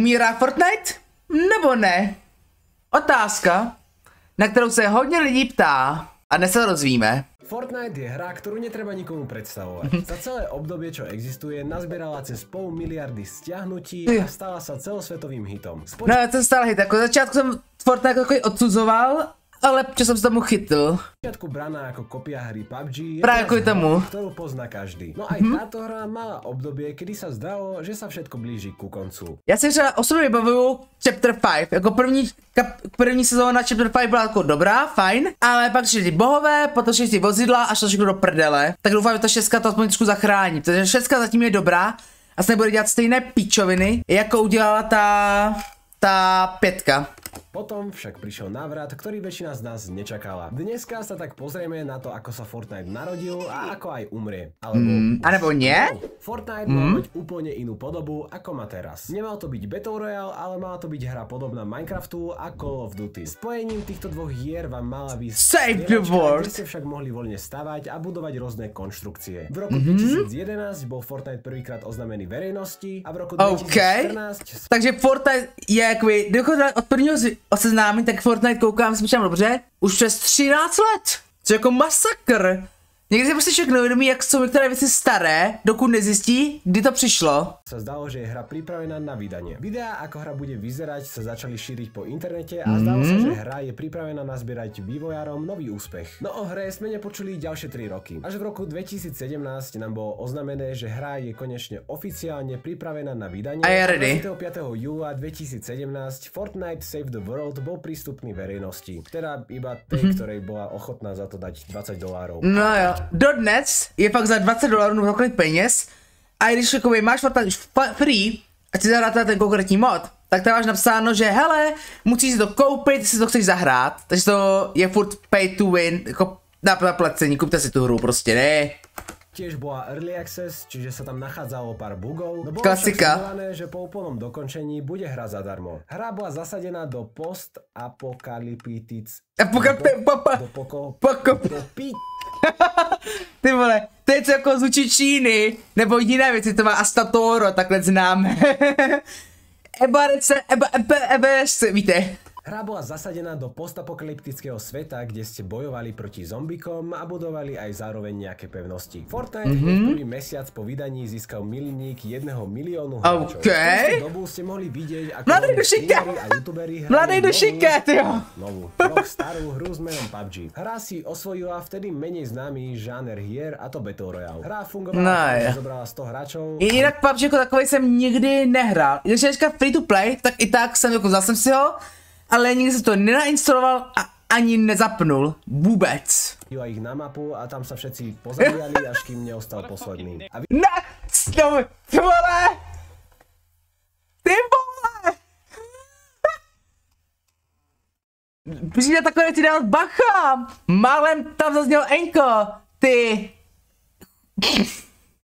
Umírá Fortnite? Nebo ne? Otázka, na kterou se hodně lidí ptá a dnes se rozvíme. Fortnite je hra, ktorú netreba nikomu predstavovať. Za celé obdobie, čo existuje, nazbierala cez 500 miliardy stiahnutí a stala sa celosvetovým hitom. No, to stal hit, jako začátku jsem Fortnite takový odsuzoval, ale čo som sa tomu chytl. Začiatku braná ako kopia hry PUBG je Práve kvôli tomu. ktorú pozná každý. No aj táto hra mala obdobie, kedy sa zdalo, že sa všetko blíži ku koncu. Já si třeba osobně vybavuju Chapter 5, jako první sezóna Chapter 5 byla jako dobrá, fajn, ale pak šli ty bohové, potom šli ty vozidla a šlo všechno do prdele. Tak doufám, že ta šestka to aspoň trošku zachrání, protože šestka zatím je dobrá a se nebude dělat stejné pičoviny, jako udělala ta pětka. Potom však prišiel návrat, ktorý väčšina z nás nečakala. Dneska sa tak pozrieme na to, ako sa Fortnite narodil a ako aj umrie. Alebo nie? Fortnite mal mať úplne inú podobu, ako má teraz. Nemal to byť Battle Royale, ale mala to byť hra podobná Minecraftu a Call of Duty. Spojením týchto dvoch hier vám mala výsť Save the world, kde ste však mohli voľne stavať a budovať rôzne konštrukcie. V roku 2011 bol Fortnite prvýkrát oznámený verejnosti a v roku 2014... Takže Fortnite je jakoby, od prvního seznámení, tak Fortnite koukám, si dobře, už přes 13 let, co jako masakr. Někdy si prostě člověk neuvědomí, jak jsou některé věci staré, dokud nezjistí, kdy to přišlo. Sa zdalo, že je hra pripravená na vydanie. Videá, ako hra bude vyzerať, sa začali šíriť po internete a zdalo sa, že hra je pripravená nazbierať vývojárom nový úspech. No o hre sme nepočuli ďalšie 3 roky. Až v roku 2017 nám bolo oznámené, že hra je konečne oficiálne pripravená na vydanie. A je ready. 25. júla 2017 Fortnite Save the World bol prístupný verejnosti. Teda iba tej, ktorej bola ochotná za to dať $20. No jo, dodnes je fakt za $20 nebo kolik peněz. A když jakoby máš Fortnite už free a chci zahrát ten konkrétní mod, tak tam máš napsáno, že hele, musíš si to koupit, jestli to chceš zahrát. Takže to je furt pay to win, jako na placení, kupte si tu hru, prostě ne. Tiež bola Early Access, čiže sa tam nachádzalo pár bugov. No bolo Klasika. však slúbené, že po úplnom dokončení bude hra zadarmo. Hra bola zasadená do Ty vole, to je co jako zvučí Číny, nebo jiné věci, to má Asta Toro, takhle známe. EBS, víte. Hra bola zasadená do postapokalyptického sveta, kde ste bojovali proti zombikom a budovali aj zároveň nejaké pevnosti. Fortnite prvý mesiac po vydaní získal milník 1 miliónu hráčov. V tú dobu ste mohli vidieť, ako streamery a youtuberi hrali novú, rok starú hru s menom PUBG. Hra si osvojila vtedy menej známy žáner hier, a to Battle Royale. Hra fungovala, že zobrala 100 hráčov. Jinak PUBG jako takový jsem nikdy nehrál. Když je free to play, tak i tak jsem jako vzal jsem si ho, ale nikdy jsem to nenainstaloval a ani nezapnul. Vůbec. Dila ich na mapu a tam sa všetci pozabíjali, až kým neostal posledný. Ne! Ty vole! Ty vole! Přijde takové věci dát bacha! Málem tam zazněl Enko! Ty!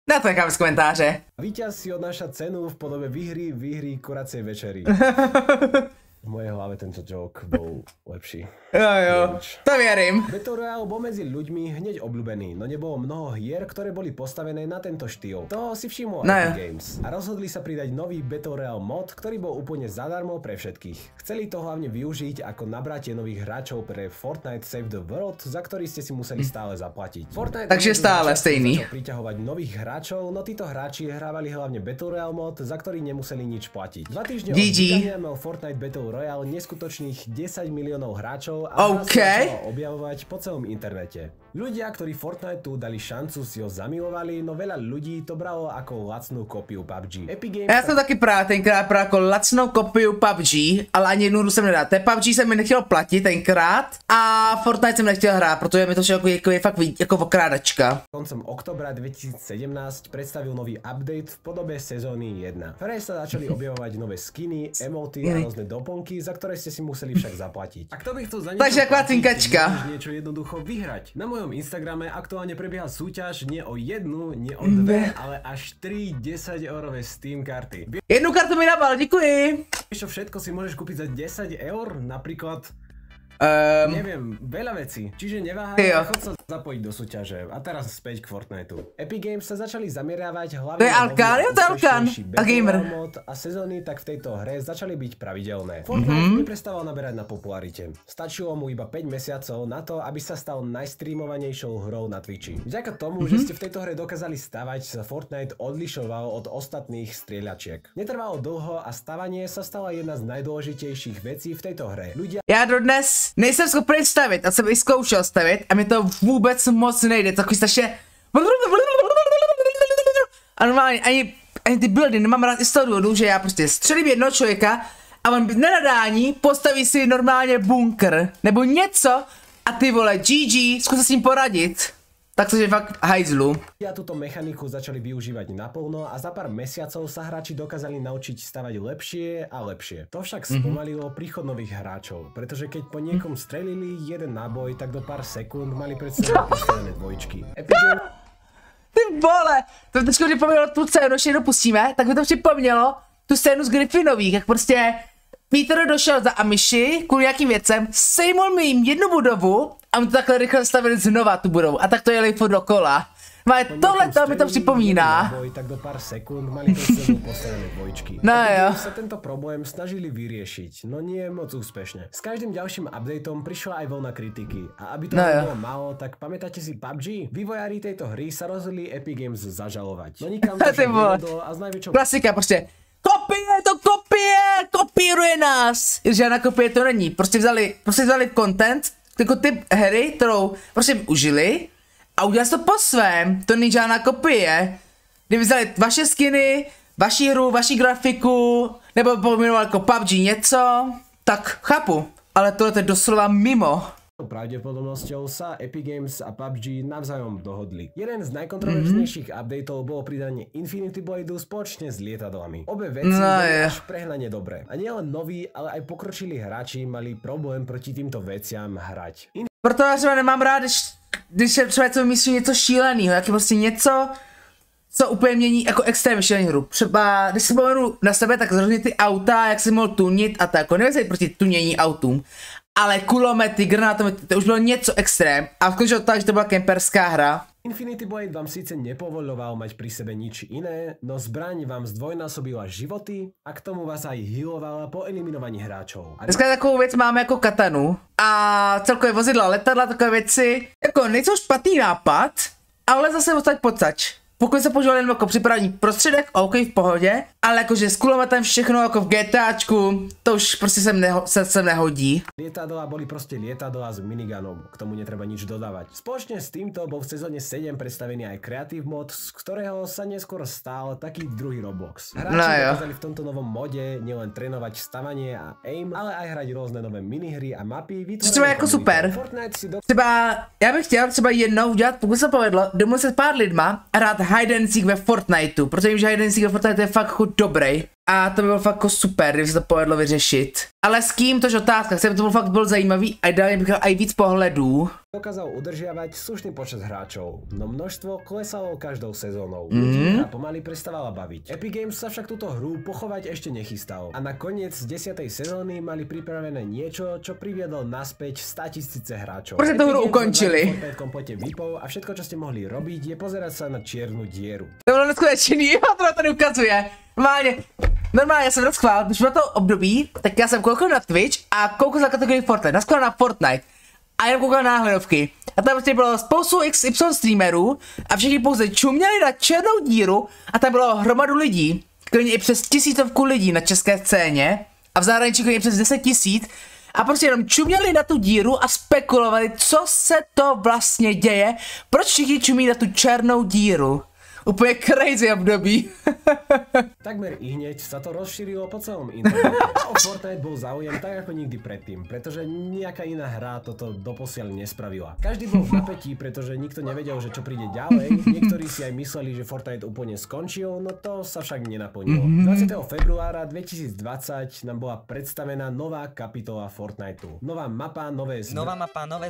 Na to necháme z komentáře. Víťaz si odnáša cenu v podobe výhry kuracej večery. V mojej hlave tento joke bol lepší. Jo, to věřím. Battle Royale bol medzi ľuďmi hneď obľúbený, no nebolo mnoho hier, ktoré boli postavené na tento štýl. Toho si všimol Epic Games. A rozhodli sa pridať nový Battle Royale mod, ktorý bol úplne zadarmo pre všetkých. Chceli to hlavne využiť ako nabratie nových hráčov pre Fortnite Save the World, za ktorý ste si museli stále zaplatiť. Fortnite takže stále stejný. Začal priťahovať nových hráčov, no títo hráči hrávali hlavne Battle Royale mod, za ktorý nemuseli nič platiť. 2 týždne od vydania mal Fortnite Battle Royale neskutočných 10 miliónov hráčov a sa začala objavovať po celom internete. Ľudia, ktorí Fortniteu dali šancu, si ho zamilovali, no veľa ľudí to bralo ako lacnú kopiu PUBG. Epic Games já jsem taky právě tenkrát jako lacnou kopiu PUBG, ale ani jednu hru jsem nedal. Té PUBG jsem mi nechtěl platit tenkrát a Fortnite jsem nechtěl hrát, protože mi to šlo jako je fakt jako okrádačka. Koncom oktobra 2017 predstavil nový update v podobe sezóny 1. V hre sa začali objavovať nové skiny, emoty a rôzne doplnky, za ktoré ste si museli však zaplatiť. A kto by chcel za niečo platiť, môžeš niečo jednoducho vyhrať. Na mojom Instagrame aktuálne prebieha súťaž nie o jednu, nie o dve, ale až 3 10-eurové Steam karty. Jednu kartu mi nabal, děkuji. Vieš čo všetko si môžeš kúpiť za 10 eur? Napríklad Neviem, veľa vecí. Čiže neváhaj a chod sa zapojiť do súťaže. A teraz späť k Fortniteu. Epic Games sa začali zameriavať hlavne to je Alkan, je to Alkan. A gamer. A sezóny tak v tejto hre začali byť pravidelné. Fortnite neprestával naberať na popularite. Stačilo mu iba 5 mesiacov na to, aby sa stal najstreamovanejšou hrou na Twitchi. Vďaka tomu, že ste v tejto hre dokázali stavať, sa Fortnite odlišoval od ostatných strieľačiek. Netrvalo dlho a stavanie sa stala jedna z najdôležitejších vecí v tejto hre. Ľudia... Já dodnes nejsem schopný stavit a jsem i zkoušel stavit a mi to vůbec moc nejde, takový strašně... A normálně ani ty buildy nemám rád i z toho důvodu, že já prostě střelím jednoho člověka a on na nadání postaví si normálně bunkr nebo něco a ty vole GG, zkus se s ním poradit. Tak to je fakt hajzlu. Ja túto mechaniku začali využívať naplno a za pár mesiacov sa hráči dokázali naučiť stavať lepšie a lepšie. To však spomalilo príchod nových hráčov, pretože keď po niekom strelili jeden náboj, tak do pár sekúnd mali pred sebou postavené dvojčky. Ty vole, to mi trošku připomnělo tu scénu, ještě dopustíme, tak mi to připomnělo tu scénu z Griffinových, jak prostě Peter došel za Amishi kvůli nějakým věcem, sejmul mi jim jednu budovu a mi to takhle rychle stavili znova tu budovu a tak to jeli furt dokola. Ale tohle to mi to připomíná. Tak do pár sekúnd mali pred sebou postavené dvojčky. No jo. Sa tento problém snažili vyriešiť, no nie moc úspešne. S každým ďalším updateom prišla aj vlna kritiky. A aby to bolo málo, tak pamätáte si PUBG? Vývojári tejto hry sa rozhodli Epic Games zažalovať. No nikam to nevedlo a s najväčšou... Klasika prostě. Kopíruje nás. Žádná kopie to není. Prostě vzali content, jako typ hry, kterou prostě užili a udělali to po svém. To není žádná kopie. Kdyby vzali vaše skiny, vaši hru, vaši grafiku, nebo pojmenovali jako PUBG něco, tak chápu. Ale tohle je doslova mimo. Pravdepodobnosťou sa Epic Games a PUBG navzájom dohodli. Jeden z najkontroverznejších updateov bolo pridanie Infinity Bladeu spoločne s lietadlami. Obe veci boli až prehnane dobré. A nielen noví, ale aj pokročilí hráči mali problém proti týmto veciam hrať. Proto já třeba nemám rád, když třeba to myslí něco šíleného, jak je prostě něco, co úplně mění jako extrémně šílený hru. Třeba, když si pomenu na sebe, tak zrovna ty auta, jak si mohl tunit a tak, jako nevědět proti tunění autům. Ale kulomety, granátomety, to už bylo něco extrém a skončilo tak, že to byla kemperská hra. Infinity Blade vám síce nepovoľoval mať pri sebe nič iné, no zbraň vám zdvojnásobila životy a k tomu vás aj healovala po eliminovaní hráčov. Dneska takovou věc máme jako katanu a celkově vozidla, letadla, takové věci, jako nejsou špatný nápad, ale zase odsaď pocať. Pokud se používal jen jako připravení prostředek, OK, v pohodě, ale jakože s kulometem všechno jako v GTAčku, to už prostě sem nehodí. Lietadlá boli proste lietadlá s miniganom, k tomu netreba nič dodávať. Spoločne s týmto bol v sezóne 7 predstavený aj Creative Mod, z ktorého sa neskôr stal taký druhý Roblox. Hráči dokázali v tomto novom mode nielen trénovať stavanie a aim, ale aj hrať rôzne nové minihry a mapy. Třeba jako super. Třeba já bych chtěl třeba jednou udělat, pokud se povedlo, domluvit se s pár lidma a hrát hide and seek ve Fortniteu, protože vím, že hide and seek ve Fortniteu je fakt chuť dobrý. A to by bylo fakt jako super, kdyby se to povedlo vyřešit. Ale s kým, tož otázka, chcem, to bylo fakt byl zajímavý a dali bych aj víc pohledů. Dokázal udržiavať slušný počet hráčov, no množstvo klesalo každou sezónou. Ľudí pomaly prestávala baviť. Epic Games sa však túto hru pochovať ešte nechystal. A na koniec 10. sezóny mali pripravené niečo, čo priviedlo naspäť 100 000 hráčov. Proste tú hru ukončili. Komplete vypov a všetko, čo ste mohli robiť, je pozerať sa na čiernu dieru. To bylo neskutečný, to tady ukazuje. Normálně, já jsem rozchvál, když bylo to období, tak já jsem koukal na Twitch a koukal na kategorii Fortnite, naskvěl na Fortnite a jenom koukal na náhledovky. A tam prostě bylo spoustu XY streamerů a všichni pouze čuměli na černou díru a tam bylo hromadu lidí, klidně i přes 1000 lidí na české scéně a v zahraničí klidně přes 10 000 a prostě jenom čuměli na tu díru a spekulovali, co se to vlastně děje, proč všichni čumí na tu černou díru. Úplně crazy období. Takmer ihneď sa to rozšírilo po celom internete. O Fortnite bol záujem tak ako nikdy predtým, pretože nejaká iná hra toto doposiaľ nespravila. Každý bol v napätí, pretože nikto nevedel, že čo príde ďalej. Niektorí si aj mysleli, že Fortnite úplne skončil, no to sa však nenaplnilo. 20. februára 2020 nám bola predstavená nová kapitola Fortniteu. Nová mapa, nové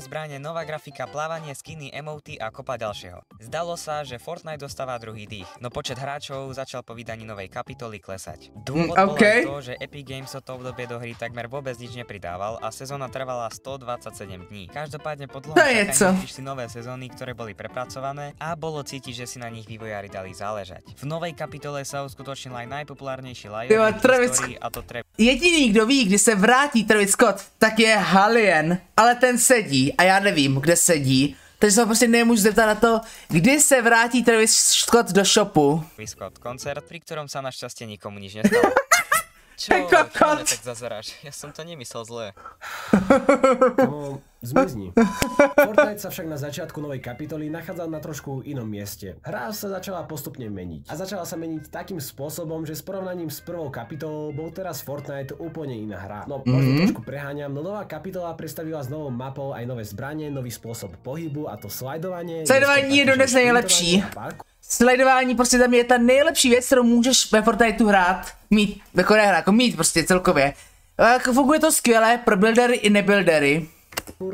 zbrane, nová grafika, plávanie, skiny, emoty a kopa ďalšieho. Zdalo sa, že Fortnite dostáva druhý dých, no počet hráčov začal po vydaní novej kapitoly klesať. Dôvod bol aj to, že Epic Games od toho obdobie do hry takmer vôbec nič nepridával a sezóna trvala 127 dní. Každopádne po dlhom čakaní prišli nové sezóny, ktoré boli prepracované a bolo cítiť, že si na nich vývojári dali záležať. V novej kapitole sa uskutočnil aj najpopulárnejší live histórii a to Jediný, kdo ví, kdy se vrátí Travis Scott, tak je Halien, ale ten sedí a já nevím, kde sedí. Takže se prostě nemůžu zeptat na to, kdy se vrátí Travis Scott do shopu. Travis Scott koncert, pri ktorom sa našťastie nikomu nič nestalo. Čo tak zazeráš? Ja som to nemyslel zle. No, zmizni. Fortnite sa však na začiatku novej kapitoly nachádzal na trošku inom mieste. Hra sa začala postupne meniť. A začala sa meniť takým spôsobom, že s porovnaním s prvou kapitolou bol teraz Fortnite úplne iná hra. No, možno trošku preháňam, no nová kapitola predstavila s novou mapou aj nové zbranie, nový spôsob pohybu a to slajdovanie. Slajdování je dodnes nejlepší. Sledování prostě tam je ta nejlepší věc, kterou můžeš ve Fortniteu hrát, mít, jako nehrát, jako mít prostě celkově. Funguje to skvěle pro buildery i nebuildery.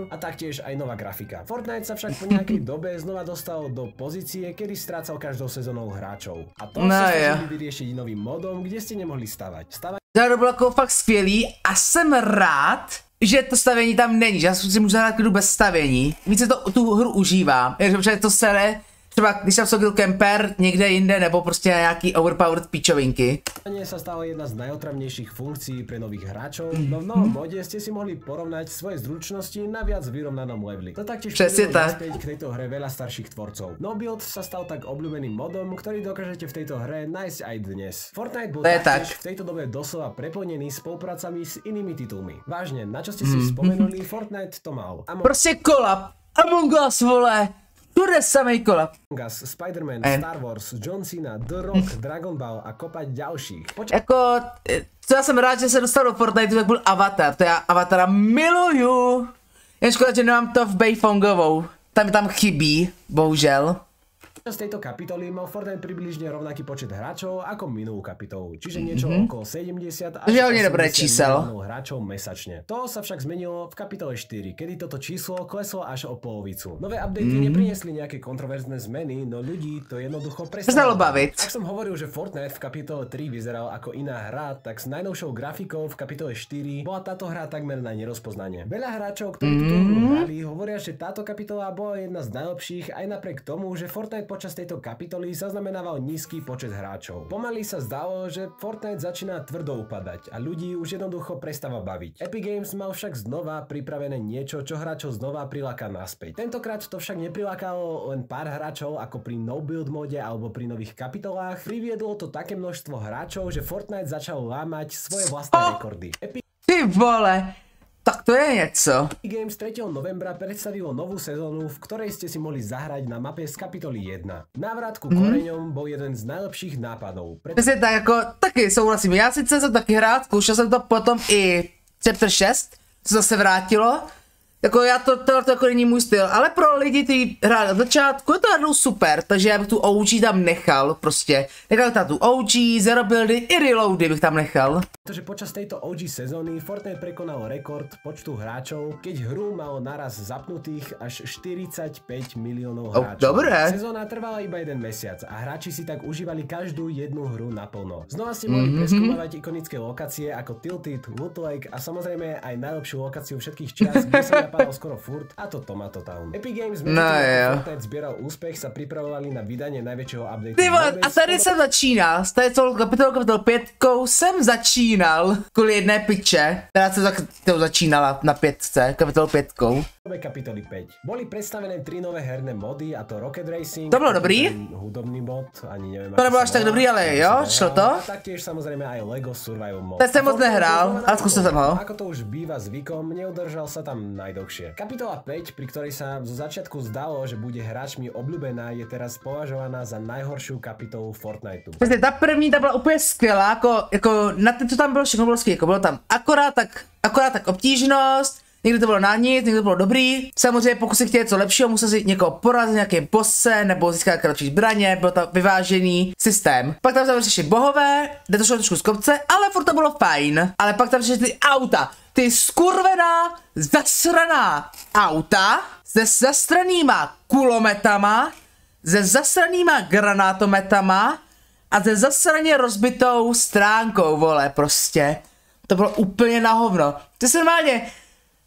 A taktiež aj nová grafika. Fortnite sa však po nejakej dobe znova dostal do pozície, kedy strácal každou sezónou hráčov. A to sa snažili vyriešiť novým modom, kde ste nemohli stavať. To bylo jako fakt skvělý a jsem rád, že to stavění tam není, že já si můžu zahrát klidu bez stavění. Více to tu hru užívám, protože to sere. Třeba když jsem vsadil Kemper někde jinde, nebo prostě nějaký overpowered pičovinky. Sa stala jedna z najotravnejších funkcií pre nových hráčov, no v novom mode ste si mohli porovnať svoje zručnosti na viac vyrovnanom leveli. To taktiež privelo naspäť k tejto hre veľa starších tvorcov. No build sa stal tak obľúbeným modom, ktorý dokážete v tejto hre nájsť aj dnes. Fortnite bol taktiež v tejto dobe doslova preplnený spolupracami s inými titulmi. Vážne, na čo ste si spomenuli, Fortnite to mal. Prostě kolab, Among Us, vole! Všude samej kolab. Spider-Man, Star Wars, John Cena, The Rock, Dragon Ball a kopať ďalších. Jako, co já jsem rád, že se dostal do Fortniteu, tak byl Avatar. To já Avatara miluju. Jen škoda, že nemám to v Bayfongovou. Tam chybí, bohužel. Z tejto kapitoly mal Fortnite približne rovnaký počet hráčov ako minulú kapitolu, čiže niečo okolo 70 až 80 miliónov hráčov mesačne. To sa však zmenilo v kapitole 4, kedy toto číslo kleslo až o polovicu. Nové updaty nepriniesli nejaké kontroverzné zmeny, no ľudí to jednoducho prestalo baviť. Ak som hovoril, že Fortnite v kapitole 3 vyzeral ako iná hra, tak s najnovšou grafikou v kapitole 4 bola táto hra takmer na nerozpoznanie. Veľa hráčov, ktorí túto hru hrali, hovoria, že táto kapitola bola jedna z najlepších aj napriek tomu, že Fortnite počas tejto kapitoly zaznamenával nízky počet hráčov. Pomaly sa zdalo, že Fortnite začína tvrdo upadať a ľudí už jednoducho prestáva baviť. Epic Games mal však znova pripravené niečo, čo hráčov znova priláka naspäť. Tentokrát to však neprilákalo len pár hráčov ako pri no build mode alebo pri nových kapitolách. Priviedlo to také množstvo hráčov, že Fortnite začal lámať svoje vlastné rekordy. Ty vole! Tak to je něco. Epic Games 3. novembra predstavilo novú sezónu, v ktorej ste si mohli zahrať na mape z kapitoly 1. Návrat ku koreňom bol jeden z najlepších nápadov. Přesně tak, jako taky souhlasím. Já sice jsem taky hrát, zkoušel jsem to potom i chapter 6, co zase vrátilo. Jako já to jako není můj styl, ale pro lidi, kteří hráli od začátku, je to hru super, takže já bych tu OG tam nechal, prostě. Nechal tam tu OG, zero buildy i reloady bych tam nechal. Pretože počas tejto OG sezóny Fortnite prekonal rekord počtu hráčov, keď hru malo naraz zapnutých až 45 miliónov hráčov. Dobré. Sezóna trvala iba 1 mesiac a hráči si tak užívali každú jednu hru naplno. Znova ste mohli preskúmavať ikonické lokácie ako Tilted, Loot Lake a samozrejme aj najlepšiu lokáciu všetkých čias, kde sa napadal skoro furt, a to Tomato Town. Epic Games Fortnite zbieral úspech, sa pripravovali na vydanie najväčšieho updateu. A tady jsem začínal, s tady celou kapitol 5 jsem začínal kvůli jedné piče, která se začínala na 5, kapitol 5. Kapitoly 5. Boli predstavené 3 nové herné mody, a to Rocket Racing. To bylo dobrý. Hudobný mod, ani neviem. To nebylo až tak dobrý, ale jo, šlo to. A taktiež samozrejme aj Lego Survival mod. Tak jsem moc nehrál, ale zkusil jsem ho. Ako to už býva zvykom, neudržal sa tam najdlhšie. Kapitola 5, pri ktorej sa zo začiatku zdalo, že bude hráčmi obľúbená, je teraz považovaná za najhoršiu kapitolu Fortniteu. Přesně, ta první, ta byla úplně skvělá, jako na to, co tam bylo všechno bylo skvělé, jako bylo tam akorát tak obtížnost. Někdy to bylo na nic, někdy to bylo dobrý. Samozřejmě pokud si chtěli něco lepšího, musel si někoho porazit, nějaké bosse nebo získat lepší zbraně, byl to vyvážený systém. Pak tam přišli bohové, kde to šlo trošku z kopce, ale furt to bylo fajn. Ale pak tam přišly ty auta, ty skurvená, zasraná auta se zasranýma kulometama, se zasranýma granátometama a se zasraně rozbitou stránkou, vole, prostě. To bylo úplně na hovno. To se normálně,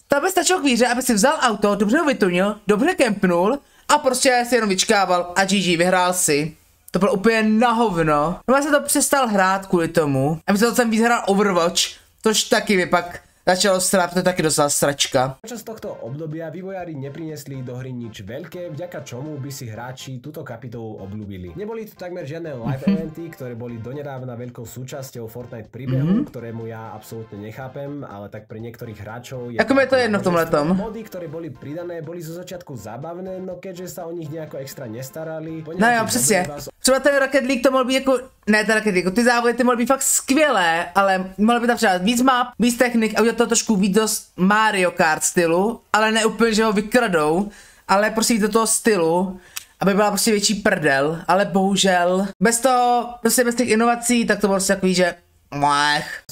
tam by stačilo k víře, aby si vzal auto, dobře ho vytunil, dobře kempnul a prostě si jenom vyčkával a GG, vyhrál si. To bylo úplně na hovno. No já jsem to přestal hrát kvůli tomu. A myslím, že jsem víc hrál Overwatch, tož taky mi pak začalo srát, to taky dostala sračka. Počas tohto obdobia vývojári neprinesli do hry nič veľké, vďaka čomu by si hráči túto kapitolu obľúbili. Neboli tu takmer žiadne live eventy, ktoré boli donedávna veľkou súčasťou Fortnite príbehu, ktorému ja absolútne nechápem, ale tak pre niektorých hráčov je... Ako mi je to jedno v tomhletom. Mody, ktoré boli pridané, boli zo začiatku zábavné, no keďže sa o nich nejako extra nestarali... No jo, přesně. Třeba ten Rocket League to mohl být jako... Ne, ten Rocket League, ty závody ty mohly být fakt skvělé, ale mohly by tam třeba víc map, víc technik a udělat to trošku víc do Mario Kart stylu, ale ne úplně, že ho vykradou, ale prostě víc do toho stylu, aby byla prostě větší prdel, ale bohužel, bez toho, prostě bez těch inovací, tak to bylo prostě takový, že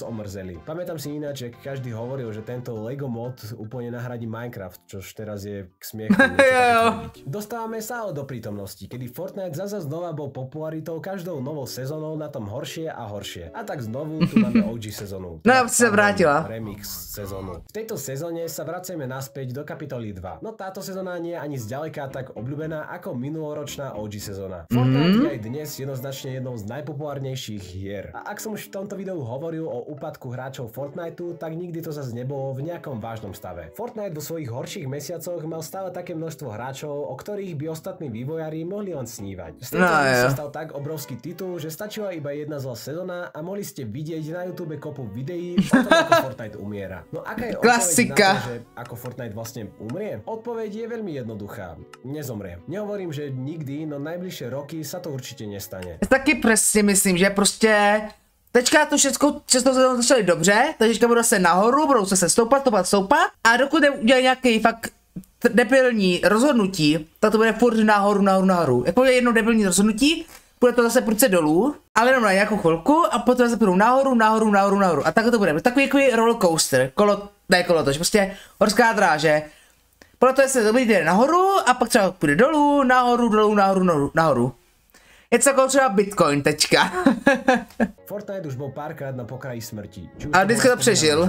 omrzeli. Pamätám si ináč, že každý hovoril, že tento Lego mod úplne nahradí Minecraft, čož teraz je k smiechu. Dostávame sa ale do prítomnosti, kedy Fortnite zasa znova bol popularitou každou novou sezónou na tom horšie a horšie. A tak znovu tu máme OG sezónu. No ja sa vrátila. Remix sezónu. V tejto sezóne sa vraciame naspäť do kapitoly 2. No táto sezóna nie je ani zďaleka tak obľúbená ako minuloročná OG sezóna. Fortnite je aj dnes jednoznačne jednou z najpopulárnejších hier. A ak som už v tomto videu hovoril o úpadku hráčov Fortniteu, tak nikdy to zase nebolo v nejakom vážnom stave. Fortnite vo svojich horších mesiacoch mal stále také množstvo hráčov, o ktorých by ostatní vývojári mohli len snívať. Z tejto sa stal tak obrovský titul, že stačila iba jedna zlá sezóna a mohli ste vidieť na YouTube kopu videí o tom, ako Fortnite umiera. No aká je odpoveď na to, že ako Fortnite vlastne umrie? Odpoveď je veľmi jednoduchá. Nezomrie. Nehovorím, že nikdy, no najbližšie roky sa to určite nestane. Taky presne myslím, že prostě teďka to všechno začali dobře, teďka budou se nahoru, budou se stoupat a dokud neudělají nějaký fakt debilní rozhodnutí, tak to bude furt nahoru. Jako je jedno debilní rozhodnutí, bude to zase prudce dolů, ale jenom na nějakou chvilku a potom zase půjdou nahoru. A tak to bude. Takový jako rollercoaster, kolotoč, prostě horská dráže. Proto se to jde nahoru a pak třeba půjde dolů, nahoru. Je to jako třeba Bitcoin teďka. Fortnite už bol párkrát na pokraji smrti. A vždycky to přežil.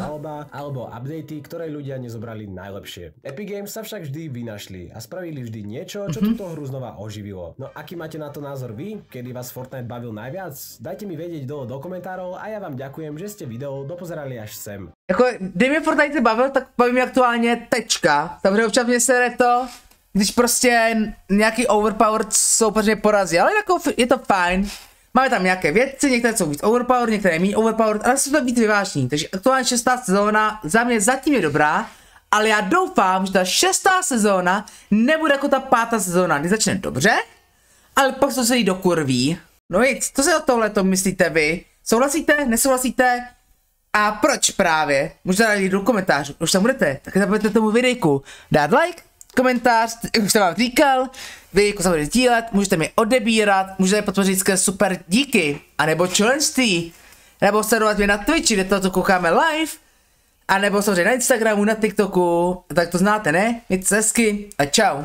Alebo updaty, ktoré ľudia nezobrali najlepšie. Epic Games sa však vždy vynašli a spravili vždy niečo, čo túto hru znova oživilo. No aký máte na to názor vy? Kedy vás Fortnite bavil najviac? Dajte mi vedieť dole do komentárov a ja vám ďakujem, že ste video dopozerali až sem. Jako, kdy mě Fortnite bavil, tak baví mě aktuálně tečka. Takže občas mě sere to, když prostě nějaký overpowered soupeř mě porazí, ale jako je to fajn. Máme tam nějaké věci, některé jsou víc overpowered, některé méně overpowered, ale jsou to víc vyvážní. Takže aktuálně 6. sezóna za mě zatím je dobrá, ale já doufám, že ta 6. sezóna nebude jako ta 5. sezóna, kdy začne dobře, ale pak to se jí dokurví. No nic, co si o tohleto myslíte vy? Souhlasíte, nesouhlasíte? A proč právě? Můžete dát do komentářů, už tam budete, tak zapomeňte tomu videjku dát like, komentář, jak už jsem vám říkal, videjku samozřejmě sdílet, můžete mi odebírat, můžete podpořit skrz super díky, anebo členství, nebo sledovat mě na Twitchi, kde toto koukáme live, a nebo samozřejmě na Instagramu, na TikToku, tak to znáte, ne? Mějte se hezky a čau.